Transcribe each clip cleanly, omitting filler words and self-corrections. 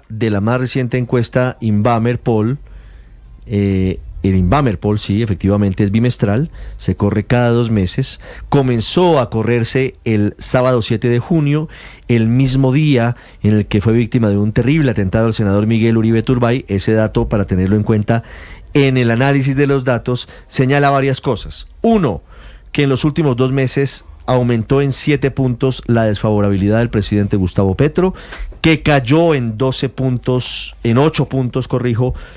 de la más reciente encuesta Inbamer Poll. El Inbamer Poll, sí, efectivamente es bimestral, se corre cada 2 meses. Comenzó a correrse el sábado 7 de junio, el mismo día en el que fue víctima de un terrible atentado el senador Miguel Uribe Turbay. Ese dato, para tenerlo en cuenta en el análisis de los datos, señala varias cosas. Uno, que en los últimos 2 meses aumentó en 7 puntos la desfavorabilidad del presidente Gustavo Petro, que cayó en 8 puntos,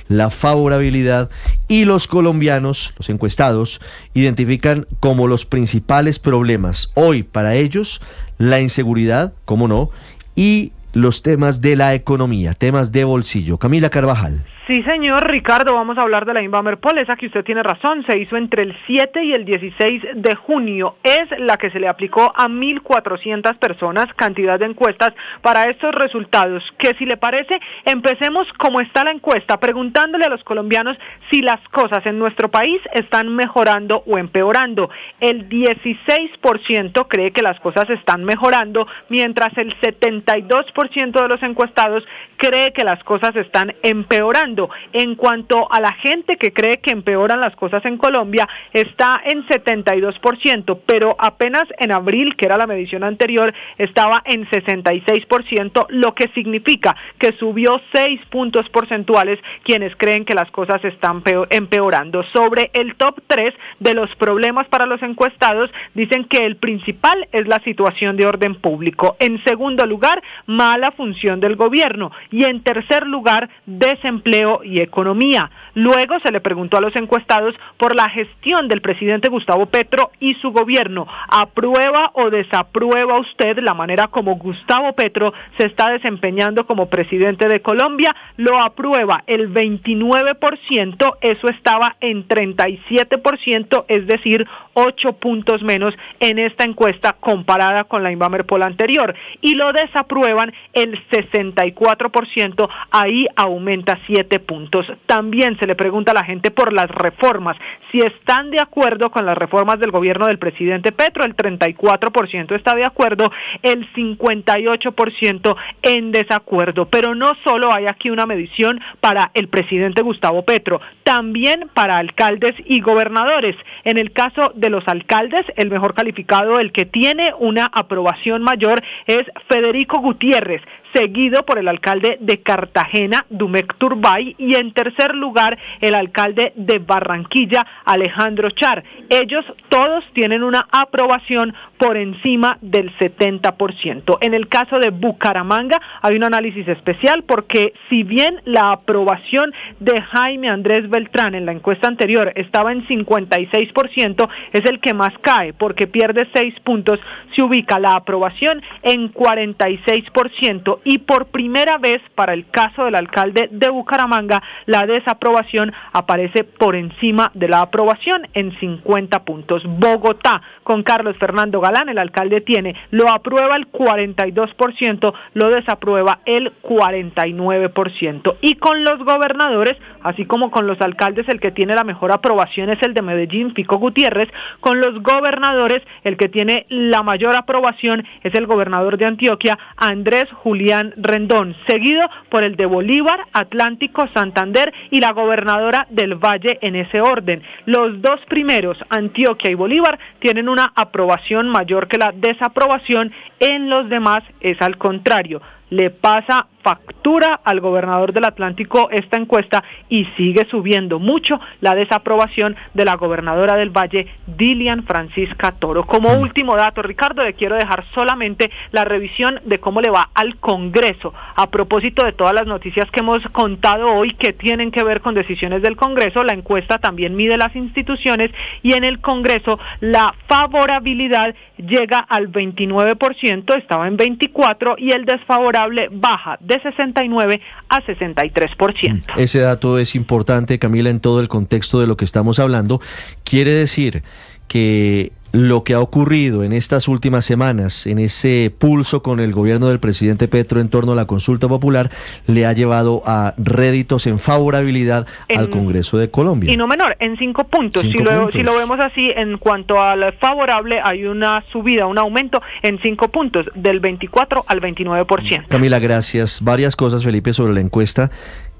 la favorabilidad, y los colombianos, los encuestados, identifican como los principales problemas hoy para ellos la inseguridad, cómo no, y los temas de la economía, temas de bolsillo. Camila Carvajal. Sí, señor Ricardo, vamos a hablar de la Inbamer Poll. Esa que usted tiene razón, se hizo entre el 7 y el 16 de junio. Es la que se le aplicó a 1.400 personas, cantidad de encuestas para estos resultados. Que si le parece, empecemos como está la encuesta, preguntándole a los colombianos si las cosas en nuestro país están mejorando o empeorando. El 16% cree que las cosas están mejorando, mientras el 72% de los encuestados cree que las cosas están empeorando. En cuanto a la gente que cree que empeoran las cosas en Colombia, está en 72%, pero apenas en abril, que era la medición anterior, estaba en 66%, lo que significa que subió 6 puntos porcentuales quienes creen que las cosas están empeorando. Sobre el top 3 de los problemas para los encuestados, dicen que el principal es la situación de orden público. En segundo lugar, mala función del gobierno. Y en tercer lugar, desempleo y economía. Luego se le preguntó a los encuestados por la gestión del presidente Gustavo Petro y su gobierno. ¿Aprueba o desaprueba usted la manera como Gustavo Petro se está desempeñando como presidente de Colombia? Lo aprueba el 29%, eso estaba en 37%, es decir, 8 puntos menos en esta encuesta comparada con la Inbamer Poll anterior. Y lo desaprueban el 64%, ahí aumenta 7 puntos. También se le pregunta a la gente por las reformas, si están de acuerdo con las reformas del gobierno del presidente Petro. El 34% está de acuerdo, el 58% en desacuerdo. Pero no solo hay aquí una medición para el presidente Gustavo Petro, también para alcaldes y gobernadores. En el caso de los alcaldes, el mejor calificado, el que tiene una aprobación mayor, es Federico Gutiérrez, seguido por el alcalde de Cartagena, Dumec Turbay, y en tercer lugar, el alcalde de Barranquilla, Alejandro Char. Ellos todos tienen una aprobación por encima del 70%. En el caso de Bucaramanga hay un análisis especial porque si bien la aprobación de Jaime Andrés Beltrán en la encuesta anterior estaba en 56%, es el que más cae porque pierde 6 puntos, se ubica la aprobación en 46%. Y por primera vez, para el caso del alcalde de Bucaramanga, la desaprobación aparece por encima de la aprobación en 50 puntos. Bogotá, con Carlos Fernando Galán, el alcalde lo aprueba el 42%, lo desaprueba el 49%. Y con los gobernadores, así como con los alcaldes, el que tiene la mejor aprobación es el de Medellín, Fico Gutiérrez. Con los gobernadores, el que tiene la mayor aprobación es el gobernador de Antioquia, Andrés Julián Rendón, seguido por el de Bolívar, Atlántico, Santander y la gobernadora del Valle, en ese orden. Los dos primeros, Antioquia y Bolívar, tienen una aprobación mayor que la desaprobación. En los demás es al contrario. Le pasa factura al gobernador del Atlántico esta encuesta y sigue subiendo mucho la desaprobación de la gobernadora del Valle, Dilian Francisca Toro. Como último dato, Ricardo, le quiero dejar solamente la revisión de cómo le va al Congreso, a propósito de todas las noticias que hemos contado hoy que tienen que ver con decisiones del Congreso. La encuesta también mide las instituciones y en el Congreso la favorabilidad llega al 29%, estaba en 24%, y el desfavorable baja de 69 a 63%. Ese dato es importante, Camila, en todo el contexto de lo que estamos hablando. Quiere decir que lo que ha ocurrido en estas últimas semanas, en ese pulso con el gobierno del presidente Petro en torno a la consulta popular, le ha llevado a réditos en favorabilidad al Congreso de Colombia. Y no menor, en 5 puntos. Si lo vemos así, en cuanto al favorable, hay una subida, un aumento en 5 puntos, del 24 al 29%. Camila, gracias. Varias cosas, Felipe, sobre la encuesta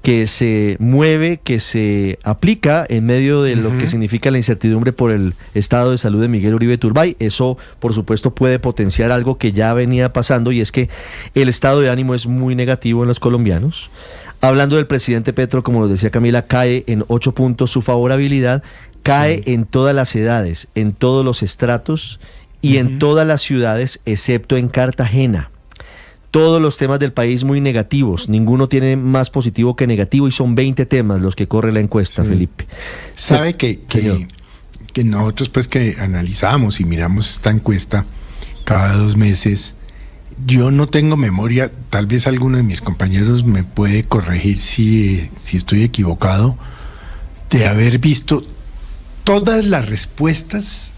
que se mueve, que se aplica en medio de lo que significa la incertidumbre por el estado de salud de Miguel Uribe Turbay. Eso, por supuesto, puede potenciar algo que ya venía pasando, y es que el estado de ánimo es muy negativo en los colombianos. Hablando del presidente Petro, como lo decía Camila, cae en 8 puntos su favorabilidad, cae en todas las edades, en todos los estratos y en todas las ciudades, excepto en Cartagena. Todos los temas del país muy negativos, ninguno tiene más positivo que negativo, y son 20 temas los que corre la encuesta, Felipe. Sabe que nosotros, pues, que analizamos y miramos esta encuesta cada 2 meses, yo no tengo memoria, tal vez alguno de mis compañeros me puede corregir si estoy equivocado, de haber visto todas las respuestas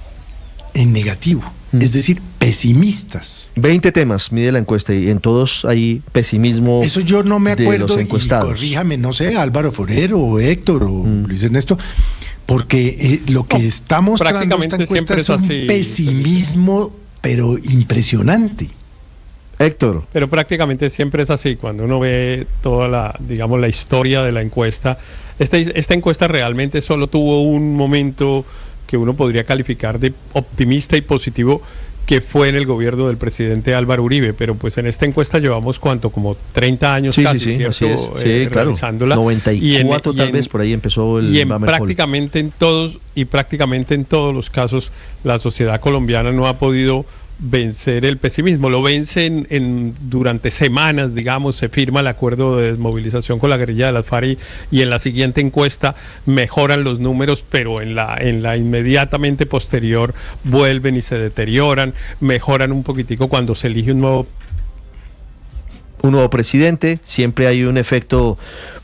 en negativo. Es decir, pesimistas. 20 temas mide la encuesta, y en todos hay pesimismo. Eso yo no me acuerdo, de los encuestados. Y corríjame, no sé, Álvaro Forero o Héctor o Luis Ernesto, porque lo que está mostrando esta encuesta es un pesimismo, pero impresionante. Héctor. Pero prácticamente siempre es así. Cuando uno ve toda la historia de la encuesta, esta encuesta realmente solo tuvo un momento que uno podría calificar de optimista y positivo, que fue en el gobierno del presidente Álvaro Uribe, pero pues en esta encuesta llevamos como 30 años casi, ¿cierto? Así es. Claro. Realizándola. 94 tal vez, por ahí empezó el prácticamente en todos los casos la sociedad colombiana no ha podido vencer el pesimismo, lo vencen durante semanas, digamos, se firma el acuerdo de desmovilización con la guerrilla de las FARC, y en la siguiente encuesta mejoran los números, pero en la inmediatamente posterior vuelven y se deterioran, mejoran un poquitico cuando se elige un nuevo presidente. Siempre hay un efecto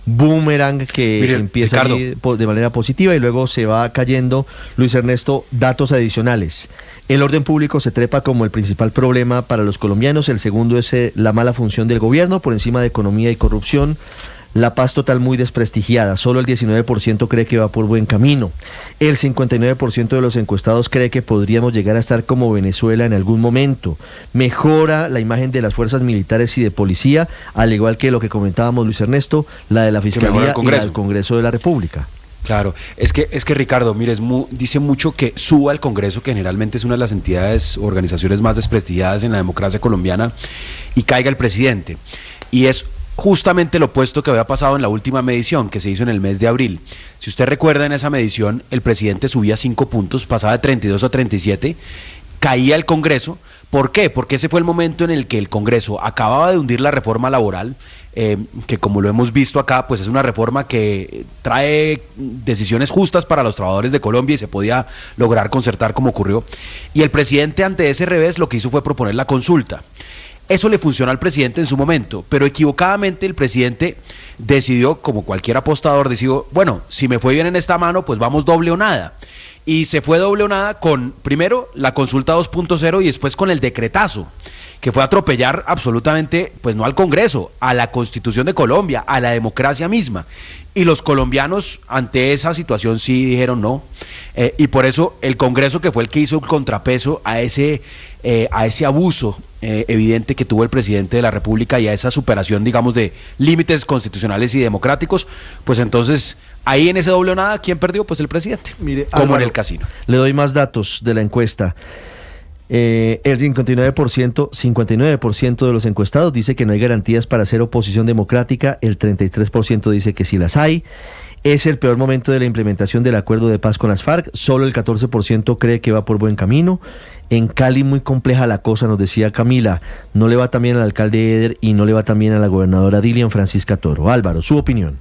boomerang que empieza de manera positiva y luego se va cayendo. Luis Ernesto, datos adicionales. El orden público se trepa como el principal problema para los colombianos. El segundo es la mala función del gobierno, por encima de economía y corrupción. La paz total muy desprestigiada. Solo el 19% cree que va por buen camino. El 59% de los encuestados cree que podríamos llegar a estar como Venezuela en algún momento. Mejora la imagen de las fuerzas militares y de policía, al igual que lo que comentábamos, Luis Ernesto, la de la Fiscalía y la del Congreso de la República. Claro, es que Ricardo, mire, dice mucho que suba al Congreso, que generalmente es una de las entidades o organizaciones más desprestigiadas en la democracia colombiana, y caiga el presidente. Y es justamente lo opuesto que había pasado en la última medición que se hizo en el mes de abril. Si usted recuerda, en esa medición el presidente subía 5 puntos, pasaba de 32 a 37, caía el Congreso. ¿Por qué? Porque ese fue el momento en el que el Congreso acababa de hundir la reforma laboral, que como lo hemos visto acá, pues es una reforma que trae decisiones justas para los trabajadores de Colombia y se podía lograr concertar como ocurrió. Y el presidente, ante ese revés, lo que hizo fue proponer la consulta. Eso le funcionó al presidente en su momento, pero equivocadamente el presidente decidió, como cualquier apostador, decidió, bueno, si me fue bien en esta mano, pues vamos doble o nada. Y se fue doble o nada con, primero, la consulta 2.0 y después con el decretazo, que fue atropellar absolutamente, pues no al Congreso, a la Constitución de Colombia, a la democracia misma. Y los colombianos ante esa situación sí dijeron no, y por eso el Congreso, que fue el que hizo el contrapeso a ese abuso evidente que tuvo el presidente de la República y a esa superación, digamos, de límites constitucionales y democráticos, pues entonces ahí en ese doble o nada, ¿quién perdió? Pues el presidente, mire, como Álvaro, en el casino. Le doy más datos de la encuesta. El 59% de los encuestados dice que no hay garantías para hacer oposición democrática, el 33% dice que sí las hay. Es el peor momento de la implementación del acuerdo de paz con las FARC, solo el 14% cree que va por buen camino. En Cali muy compleja la cosa, nos decía Camila, no le va tan bien al alcalde Eder y no le va tan bien a la gobernadora Dilian Francisca Toro. Álvaro, su opinión.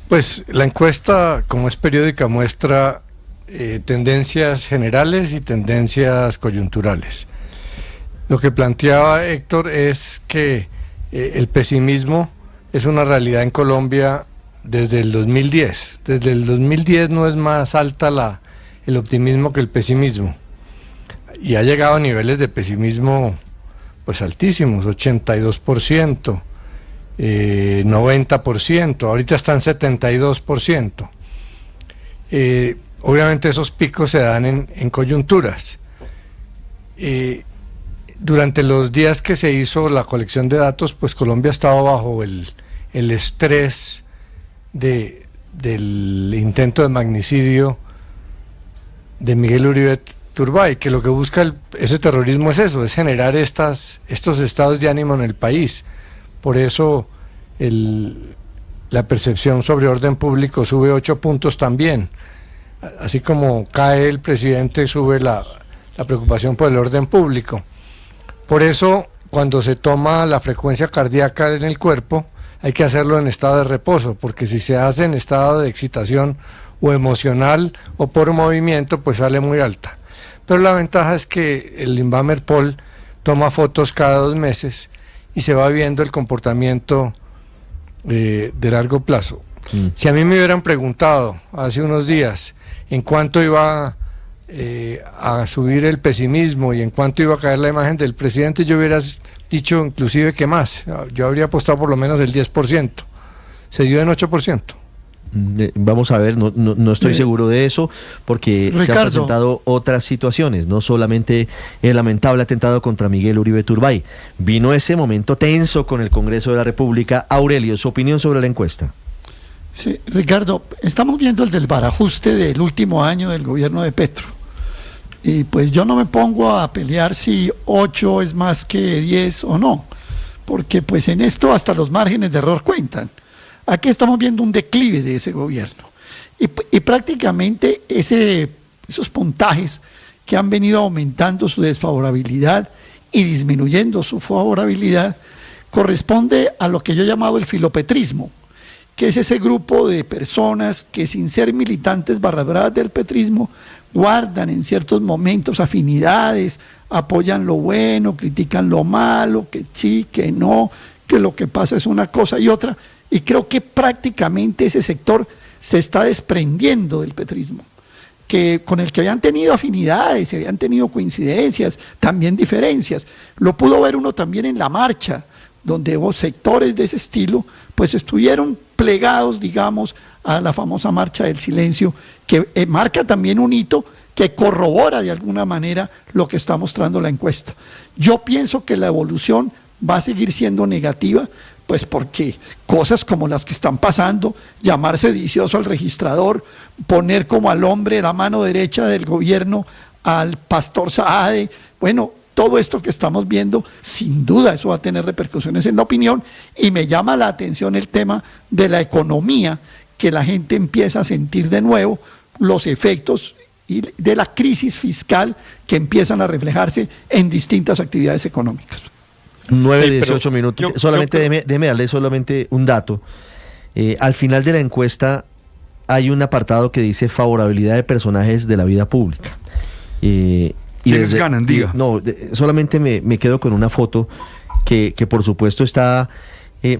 Pues la encuesta, como es periódica, muestra tendencias generales y tendencias coyunturales. Lo que planteaba Héctor es que el pesimismo es una realidad en Colombia desde el 2010. Desde el 2010 no es más alta el optimismo que el pesimismo. y ha llegado a niveles de pesimismo pues altísimos, 82%, 90%, ahorita están 72%. Obviamente esos picos se dan en coyunturas. Durante los días que se hizo la colección de datos, pues Colombia estaba bajo el estrés del intento de magnicidio de Miguel Uribe Turbay, que lo que busca ese terrorismo es eso, es generar estos estados de ánimo en el país. Por eso la percepción sobre orden público sube 8 puntos también. Así como cae el presidente, sube la preocupación por el orden público. Por eso, cuando se toma la frecuencia cardíaca en el cuerpo, hay que hacerlo en estado de reposo, porque si se hace en estado de excitación o emocional o por movimiento, pues sale muy alta. Pero la ventaja es que el Invamerpol toma fotos cada 2 meses y se va viendo el comportamiento de largo plazo. Si a mí me hubieran preguntado hace unos días en cuánto iba a subir el pesimismo y en cuánto iba a caer la imagen del presidente, yo hubiera dicho inclusive que más. Yo habría apostado por lo menos el 10%. Se dio en 8%. Vamos a ver, no estoy seguro de eso, porque Ricardo, se han presentado otras situaciones, no solamente el lamentable atentado contra Miguel Uribe Turbay. Vino ese momento tenso con el Congreso de la República. Aurelio, su opinión sobre la encuesta. Sí, Ricardo, estamos viendo el desbarajuste del último año del gobierno de Petro. Y pues yo no me pongo a pelear si 8 es más que 10 o no, porque pues en esto hasta los márgenes de error cuentan. Aquí estamos viendo un declive de ese gobierno. Y prácticamente esos puntajes que han venido aumentando su desfavorabilidad y disminuyendo su favorabilidad, corresponde a lo que yo he llamado el filopetrismo, que es ese grupo de personas que, sin ser militantes barras del petrismo, guardan en ciertos momentos afinidades, apoyan lo bueno, critican lo malo, que sí, que no, que lo que pasa es una cosa y otra. Y creo que prácticamente ese sector se está desprendiendo del petrismo, con el que habían tenido afinidades, habían tenido coincidencias, también diferencias. Lo pudo ver uno también en la marcha, donde sectores de ese estilo pues estuvieron plegados, digamos, a la famosa marcha del silencio, que marca también un hito que corrobora de alguna manera lo que está mostrando la encuesta. Yo pienso que la evolución va a seguir siendo negativa, pues porque cosas como las que están pasando, llamar sedicioso al registrador, poner como al hombre la mano derecha del gobierno al pastor Saade, bueno, todo esto que estamos viendo, sin duda eso va a tener repercusiones en la opinión, y me llama la atención el tema de la economía, que la gente empieza a sentir de nuevo los efectos y de la crisis fiscal que empiezan a reflejarse en distintas actividades económicas. 9:18 minutos. Solamente déjeme darle solamente un dato. Al final de la encuesta hay un apartado que dice favorabilidad de personajes de la vida pública. ¿Quiénes ganan? Diga. No, solamente me quedo con una foto que por supuesto está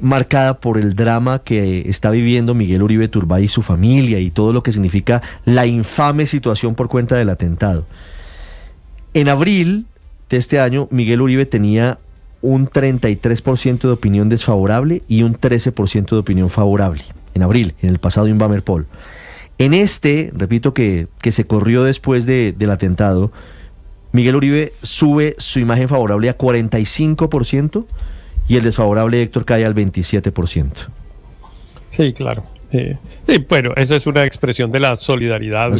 marcada por el drama que está viviendo Miguel Uribe Turbay y su familia y todo lo que significa la infame situación por cuenta del atentado. En abril de este año, Miguel Uribe tenía un 33% de opinión desfavorable y un 13% de opinión favorable. En abril, en el pasado Invamerpol. En repito que se corrió después del atentado, Miguel Uribe sube su imagen favorable a 45% y el desfavorable Héctor cae al 27%. Sí, claro. Bueno, esa es una expresión de la solidaridad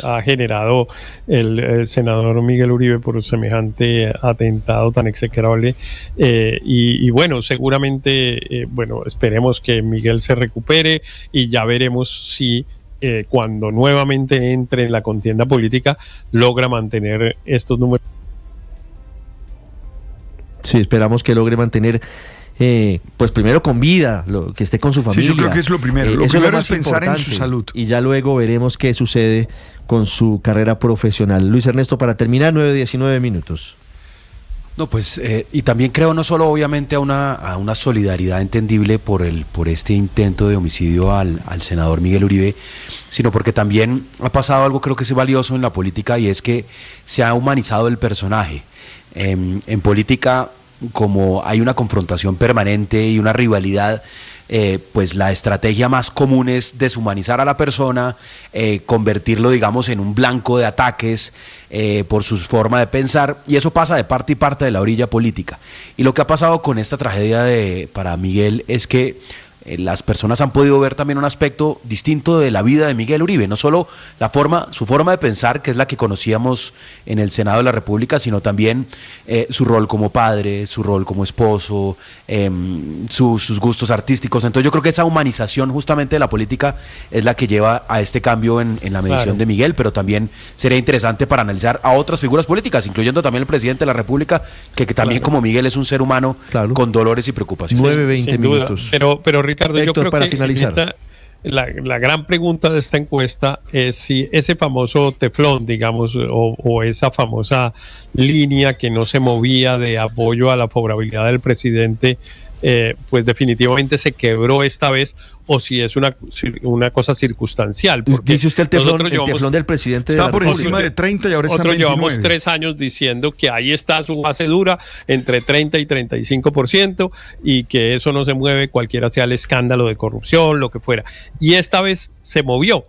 ha generado el senador Miguel Uribe por semejante atentado tan execrable. Y bueno, seguramente, esperemos que Miguel se recupere y ya veremos si cuando nuevamente entre en la contienda política logra mantener estos números. Sí, esperamos que logre mantener pues primero con vida, que esté con su familia. Sí, yo creo que es lo primero. Lo primero es pensar en su salud. Y ya luego veremos qué sucede con su carrera profesional. Luis Ernesto, para terminar, 9:19 minutos. No, pues, y también creo no solo obviamente a una solidaridad entendible por este intento de homicidio al senador Miguel Uribe, sino porque también ha pasado algo creo que es valioso en la política, y es que se ha humanizado el personaje. En política, como hay una confrontación permanente y una rivalidad, pues la estrategia más común es deshumanizar a la persona, convertirlo, digamos, en un blanco de ataques por su forma de pensar, y eso pasa de parte y parte de la orilla política. Y lo que ha pasado con esta tragedia para Miguel es que las personas han podido ver también un aspecto distinto de la vida de Miguel Uribe, no solo su forma de pensar, que es la que conocíamos en el Senado de la República, sino también su rol como padre, su rol como esposo, sus gustos artísticos. Entonces yo creo que esa humanización justamente de la política es la que lleva a este cambio en la medición de Miguel, pero también sería interesante para analizar a otras figuras políticas, incluyendo también el presidente de la República, que también como Miguel es un ser humano con dolores y preocupaciones. 9:20 minutos. Pero Ricardo, Héctor, yo creo para que finalizar, la gran pregunta de esta encuesta es si ese famoso teflón, digamos, o esa famosa línea que no se movía de apoyo a la favorabilidad del presidente, pues definitivamente se quebró esta vez, o si es una cosa circunstancial. Porque dice usted el teflón del presidente estaba de la por República. encima de 30 y ahora está en 29. Llevamos 3 años diciendo que ahí está su base dura entre 30 y 35%, y que eso no se mueve cualquiera sea el escándalo de corrupción, lo que fuera. Y esta vez se movió.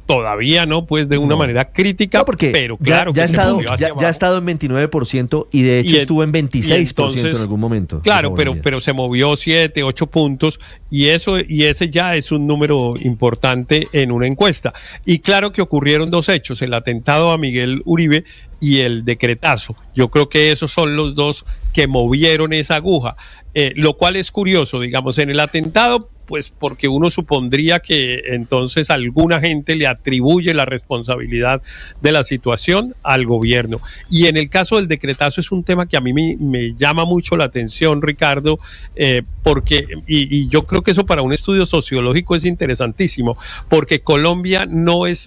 Todavía no, pues de una manera crítica, no, porque pero claro ya ha estado en 29% y de hecho estuvo en 26% en algún momento. Claro, pero se movió 7, 8 puntos, y ese ya es un número importante en una encuesta. Y claro que ocurrieron 2 hechos, el atentado a Miguel Uribe y el decretazo. Yo creo que esos son los 2 que movieron esa aguja, lo cual es curioso, digamos, en el atentado, pues porque uno supondría que entonces alguna gente le atribuye la responsabilidad de la situación al gobierno. Y en el caso del decretazo es un tema que a mí me llama mucho la atención, Ricardo, porque, y yo creo que eso para un estudio sociológico es interesantísimo, porque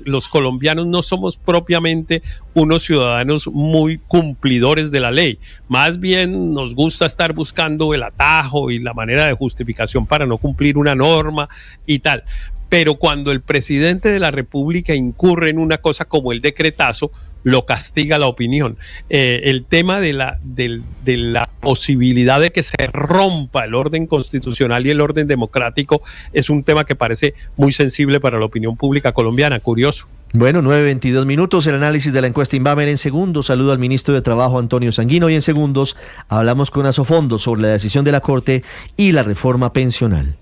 los colombianos no somos propiamente unos ciudadanos muy cumplidores de la ley. Más bien nos gusta estar buscando el atajo y la manera de justificación para no cumplir una norma y tal. Pero cuando el presidente de la República incurre en una cosa como el decretazo, lo castiga la opinión. El tema de la posibilidad de que se rompa el orden constitucional y el orden democrático es un tema que parece muy sensible para la opinión pública colombiana. Curioso. Bueno, 9:22 minutos, el análisis de la encuesta Inbamer. En segundos saludo al ministro de Trabajo, Antonio Sanguino, y en segundos hablamos con Asofondo sobre la decisión de la Corte y la reforma pensional.